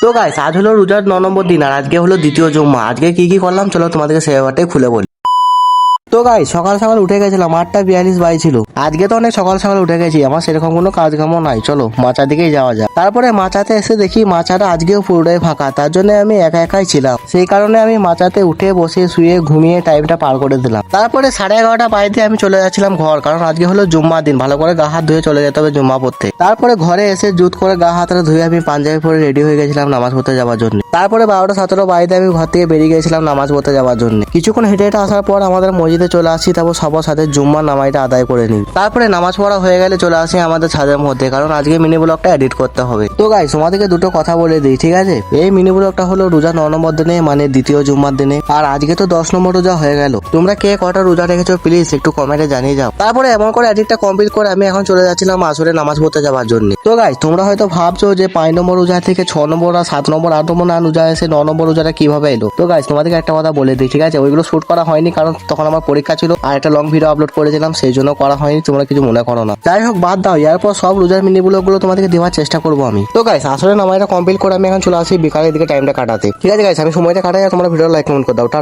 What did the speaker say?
তো গাইস আজ হলো রোজার 9 নম্বর দিন আর আজকে হলো দ্বিতীয় জুম্মা। আজকে কি করলাম চলো তোমাদেরকে সেই ব্যাপারটাই খুলে বলি। তো গাইস সকাল সকাল উঠে গেছিলাম, 8:42 বাজছিল। আজকে তো অনেক সকাল সকাল উঠে গেছি, আমার সেরকম কোনো কাজ কামও নাই, চলো মাচার দিকেই যাওয়া যাক। তারপরে মাচাতে এসে দেখি মাচাটা আজকেও পুরোটাই ফাঁকা, তার জন্য আমি একা একাই ছিলাম। সেই কারণে আমি মাচাতে উঠে বসে শুয়ে ঘুমিয়ে টাইমটা পার করে দিলাম। তারপরে 11:30 বাজতে আমি চলে যাচ্ছিলাম ঘর, কারণ আজকে হলো জুম্মার দিন, ভালো করে গা হাত ধুয়ে চলে যেতে হবে জুম্মা পড়তে। তারপরে ঘরে এসে জুত করে গা হাতটা ধুয়ে আমি পাঞ্জাবি পরে রেডি হয়ে গেছিলাম নামাজ পড়তে যাওয়ার জন্য। তারপরে 12:17 বাজতে আমি ঘর থেকে বেরিয়ে গেছিলাম নামাজ পড়তে যাওয়ার জন্য। কিছুক্ষণ হেঁটে হেঁটে আসার পর আমাদের মসজিদে চলে আসি, তারপর সবার সাথে জুম্মার নামাজটা আদায় করে নিই। তারপরে নামাজ পড়া হয়ে গেলে চলে আসি আমাদের ছাদের মধ্যে, কারণ আজকে মিনি ব্লগটা এডিট করতে হবে। তো গাইস তোমাদেরকে দুটো কথা বলে দিই, ঠিক আছে? এই মিনি ব্লগটা হলো রোজা 9 নম্বর দিনে, মানে দ্বিতীয় জুম্মার দিনে, আর আজকে তো 10 নম্বর রোজা হয়ে গেল। তোমরা কে কটা রোজা রেখেছো প্লিজ একটু কমেন্টে জানিয়ে যাও। তারপরে এমন করে এডিটটা কমপ্লিট করে আমি এখন চলে যাচ্ছিলাম আসরে নামাজ পড়তে যাওয়ার জন্য। তো গাইস তোমরা হয়তো ভাবছো যে 5 নম্বর রোজা থেকে 6 নম্বর আর 7 নম্বর 8 নম্বর না রোজা এসে 9 নম্বর রোজাটা কিভাবে এলো। তো গাইস তোমাদেরকে একটা কথা বলে দিই, ঠিক আছে? ওইগুলো শুট করা হয়নি কারণ তখন আমার পরীক্ষা ছিল, আর একটা লং ভিডিও আপলোড করেছিলাম, সেই জন্য করা হয়নি, তোমরা কিছু মনে করো না। যাই হোক বাদ দাও, এরপর সব রোজার মিনি ব্লগগুলো তোমাদেরকে দেওয়ার চেষ্টা করবো আমি। তো গাইস আসলে নামাজটা কমপ্লিট করে আমি এখন চলে আসি বিকালের দিকে টাইমটা কাটাতে। ঠিক আছে গাইস, আমি সময়টা কাটাই আর তোমরা ভিডিও লাইক কমেন্ট করে দাও। টাটা।